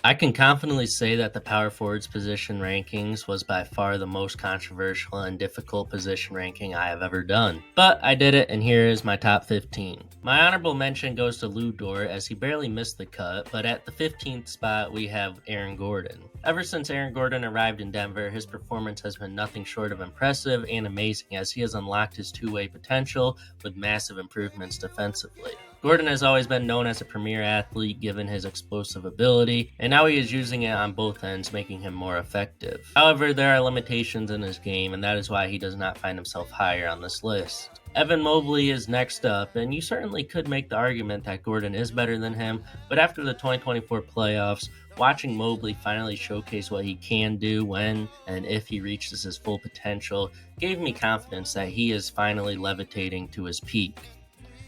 I can confidently say that the power forwards position rankings was by far the most controversial and difficult position ranking I have ever done. But I did it, and here is my top 15. My honorable mention goes to Lou Dort, as he barely missed the cut, but at the 15th spot we have Aaron Gordon. Ever since Aaron Gordon arrived in Denver, his performance has been nothing short of impressive and amazing, as he has unlocked his two-way potential with massive improvements defensively. Gordon has always been known as a premier athlete given his explosive ability, and now he is using it on both ends, making him more effective. However, there are limitations in his game, and that is why he does not find himself higher on this list. Evan Mobley is next up, and you certainly could make the argument that Gordon is better than him, but after the 2024 playoffs, watching Mobley finally showcase what he can do when and if he reaches his full potential gave me confidence that he is finally levitating to his peak.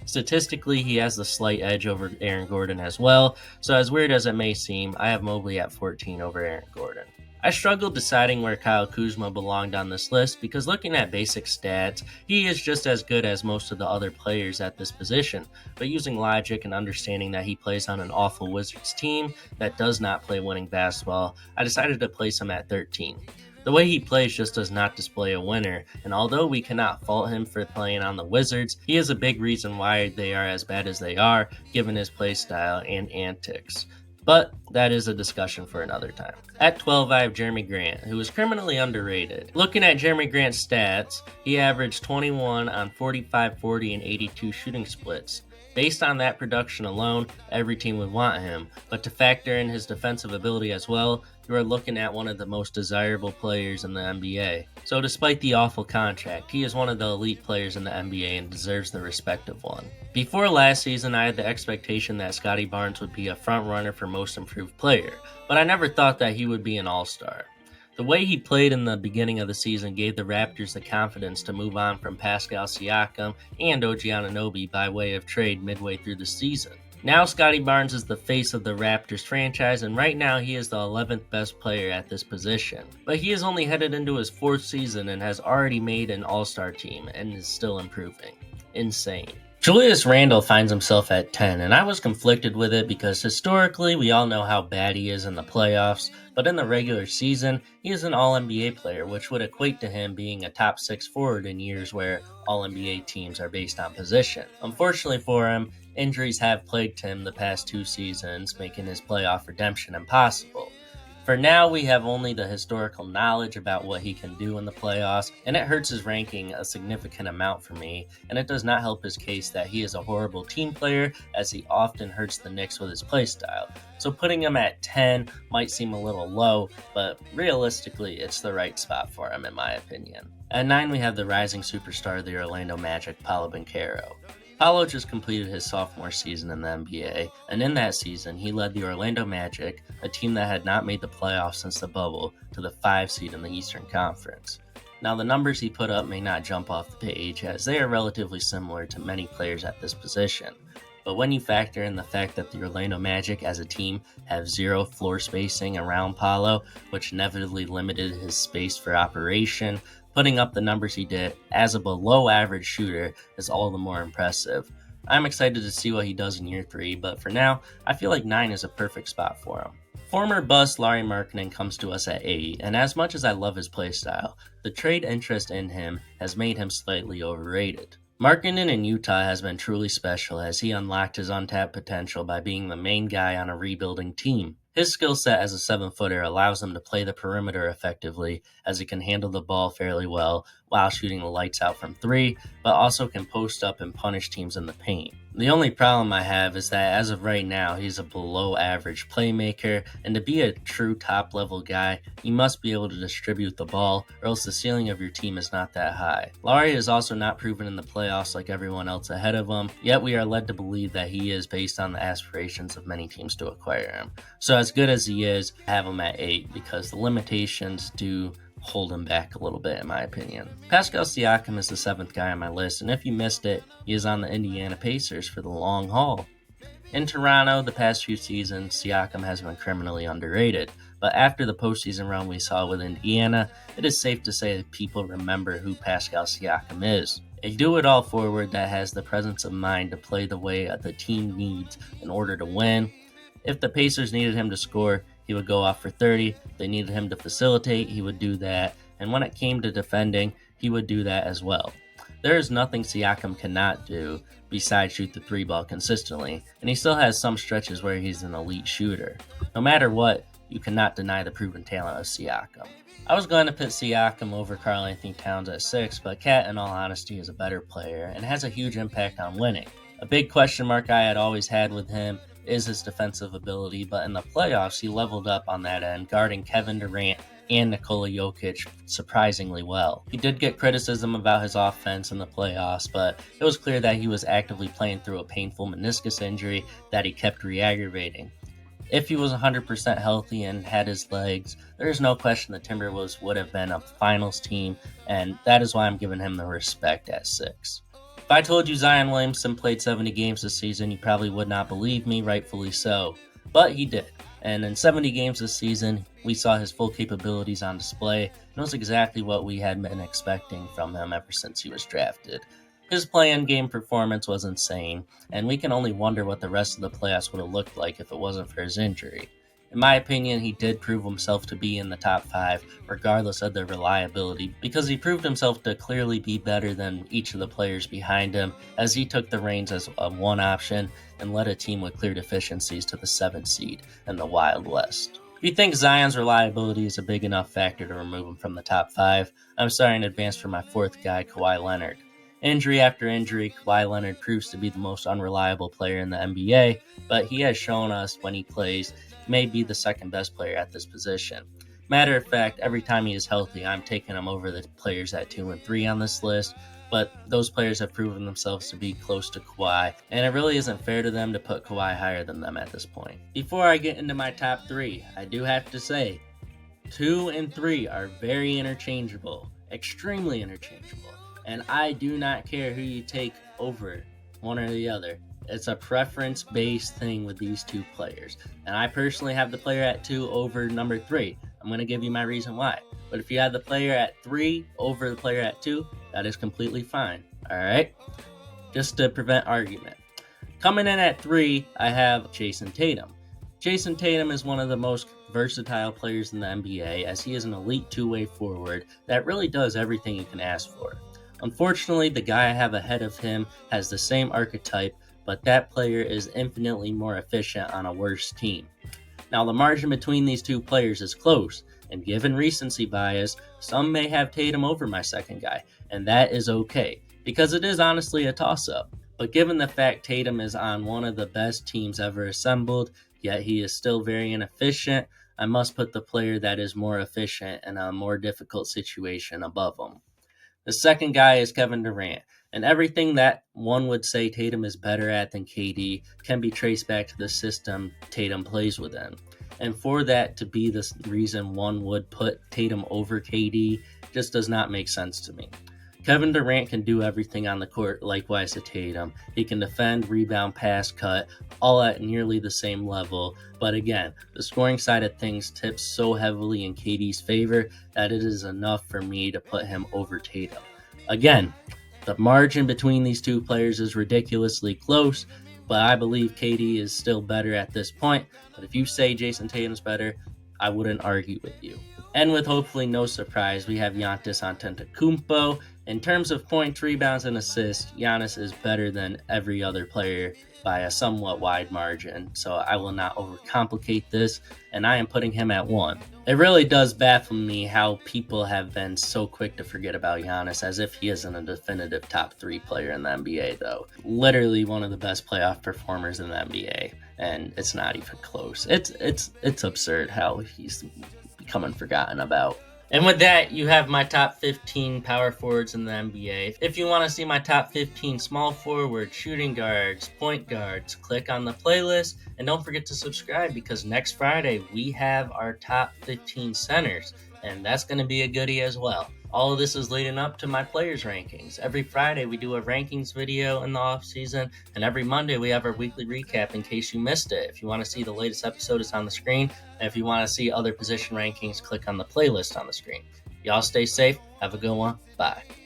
Statistically, he has the slight edge over Aaron Gordon as well, so as weird as it may seem, I have Mobley at 14 over Aaron Gordon. I struggled deciding where Kyle Kuzma belonged on this list because looking at basic stats, he is just as good as most of the other players at this position, but using logic and understanding that he plays on an awful Wizards team that does not play winning basketball, I decided to place him at 13. The way he plays just does not display a winner, and although we cannot fault him for playing on the Wizards, he is a big reason why they are as bad as they are, given his play style and antics. But that is a discussion for another time. At 12, I have Jeremy Grant, who is criminally underrated. Looking at Jeremy Grant's stats, he averaged 21 on 45, 40, and 82 shooting splits. Based on that production alone, every team would want him, but to factor in his defensive ability as well, you are looking at one of the most desirable players in the NBA. So despite the awful contract, he is one of the elite players in the NBA and deserves the respect of one. Before last season, I had the expectation that Scotty Barnes would be a front runner for most improved player, but I never thought that he would be an all-star. The way he played in the beginning of the season gave the Raptors the confidence to move on from Pascal Siakam and OG Anunoby by way of trade midway through the season. Now Scotty Barnes is the face of the Raptors franchise, and right now he is the 11th best player at this position. But he is only headed into his 4th season and has already made an all-star team and is still improving. Insane. Julius Randle finds himself at 10, and I was conflicted with it because historically we all know how bad he is in the playoffs, but in the regular season, he is an All-NBA player, which would equate to him being a top 6 forward in years where All-NBA teams are based on position. Unfortunately for him, injuries have plagued him the past 2 seasons, making his playoff redemption impossible. For now, we have only the historical knowledge about what he can do in the playoffs, and it hurts his ranking a significant amount for me, and it does not help his case that he is a horrible team player, as he often hurts the Knicks with his playstyle. So putting him at 10 might seem a little low, but realistically, it's the right spot for him in my opinion. At 9, we have the rising superstar of the Orlando Magic, Paolo Banchero. Paolo just completed his sophomore season in the NBA, and in that season, he led the Orlando Magic, a team that had not made the playoffs since the bubble, to the 5 seed in the Eastern Conference. Now, the numbers he put up may not jump off the page, as they are relatively similar to many players at this position. But when you factor in the fact that the Orlando Magic as a team have 0 floor spacing around Paolo, which inevitably limited his space for operation, putting up the numbers he did as a below-average shooter is all the more impressive. I'm excited to see what he does in year 3, but for now, I feel like 9 is a perfect spot for him. Former bust Lauri Markkanen comes to us at 8, and as much as I love his playstyle, the trade interest in him has made him slightly overrated. Markkanen in Utah has been truly special as he unlocked his untapped potential by being the main guy on a rebuilding team. His skill set as a 7-footer allows him to play the perimeter effectively, as he can handle the ball fairly well while shooting the lights out from 3, but also can post up and punish teams in the paint. The only problem I have is that as of right now, he's a below average playmaker, and to be a true top level guy, you must be able to distribute the ball, or else the ceiling of your team is not that high. Lauri is also not proven in the playoffs like everyone else ahead of him, yet we are led to believe that he is based on the aspirations of many teams to acquire him. So as good as he is, I have him at 8 because the limitations do hold him back a little bit in my opinion. Pascal Siakam is the 7th guy on my list, and if you missed it, he is on the Indiana Pacers for the long haul. In Toronto, the past few seasons, Siakam has been criminally underrated, but after the postseason run we saw with Indiana, it is safe to say that people remember who Pascal Siakam is. A do-it-all forward that has the presence of mind to play the way the team needs in order to win. If the Pacers needed him to score, he would go off for 30. If they needed him to facilitate, he would do that. And when it came to defending, he would do that as well. There is nothing Siakam cannot do besides shoot the 3-ball consistently, and he still has some stretches where he's an elite shooter. No matter what, you cannot deny the proven talent of Siakam. I was going to put Siakam over Karl-Anthony Towns at 6, but Cat, in all honesty, is a better player and has a huge impact on winning. A big question mark I had always had with him is his defensive ability, but in the playoffs, he leveled up on that end, guarding Kevin Durant and Nikola Jokic surprisingly well. He did get criticism about his offense in the playoffs, but it was clear that he was actively playing through a painful meniscus injury that he kept re-aggravating. If he was 100% healthy and had his legs, there is no question the Timberwolves would have been a finals team, and that is why I'm giving him the respect at 6. If I told you Zion Williamson played 70 games this season, you probably would not believe me, rightfully so. But he did. And in 70 games this season, we saw his full capabilities on display, and it was exactly what we had been expecting from him ever since he was drafted. His play-in game performance was insane, and we can only wonder what the rest of the playoffs would have looked like if it wasn't for his injury. In my opinion, he did prove himself to be in the top 5, regardless of their reliability, because he proved himself to clearly be better than each of the players behind him, as he took the reins as a one option and led a team with clear deficiencies to the 7th seed in the Wild West. If you think Zion's reliability is a big enough factor to remove him from the top 5, I'm sorry in advance for my 4th guy, Kawhi Leonard. Injury after injury, Kawhi Leonard proves to be the most unreliable player in the NBA, but he has shown us when he plays he may be the second best player at this position. Matter of fact, every time he is healthy, I'm taking him over the players at 2 and 3 on this list, but those players have proven themselves to be close to Kawhi, and it really isn't fair to them to put Kawhi higher than them at this point. Before I get into my top 3, I do have to say, 2 and 3 are very interchangeable, extremely interchangeable. And I do not care who you take over one or the other. It's a preference-based thing with these two players. And I personally have the player at 2 over number 3. I'm going to give you my reason why. But if you have the player at 3 over the player at 2, that is completely fine. Alright? Just to prevent argument. Coming in at 3, I have Jason Tatum. Jason Tatum is one of the most versatile players in the NBA, as he is an elite two-way forward that really does everything you can ask for. Unfortunately, the guy I have ahead of him has the same archetype, but that player is infinitely more efficient on a worse team. Now, the margin between these two players is close, and given recency bias, some may have Tatum over my second guy, and that is okay, because it is honestly a toss-up. But given the fact Tatum is on one of the best teams ever assembled, yet he is still very inefficient, I must put the player that is more efficient in a more difficult situation above him. The second guy is Kevin Durant, and everything that one would say Tatum is better at than KD can be traced back to the system Tatum plays within. And for that to be the reason one would put Tatum over KD just does not make sense to me. Kevin Durant can do everything on the court likewise to Tatum. He can defend, rebound, pass, cut, all at nearly the same level. But again, the scoring side of things tips so heavily in KD's favor that it is enough for me to put him over Tatum. Again, the margin between these two players is ridiculously close, but I believe KD is still better at this point. But if you say Jason Tatum's better, I wouldn't argue with you. And with hopefully no surprise, we have Giannis Antetokounmpo. In terms of points, rebounds, and assists, Giannis is better than every other player by a somewhat wide margin, so I will not overcomplicate this, and I am putting him at 1. It really does baffle me how people have been so quick to forget about Giannis, as if he isn't a definitive top 3 player in the NBA, though. Literally one of the best playoff performers in the NBA, and it's not even close. It's absurd how he's becoming forgotten about. And with that, you have my top 15 power forwards in the NBA. If you want to see my top 15 small forwards, shooting guards, point guards, click on the playlist. And don't forget to subscribe, because next Friday we have our top 15 centers. And that's going to be a goodie as well. All of this is leading up to my players rankings. Every Friday we do a rankings video in the off season, and every Monday we have our weekly recap in case you missed it. If you want to see the latest episode, it's on the screen. And if you want to see other position rankings, click on the playlist on the screen. Y'all stay safe. Have a good one. Bye.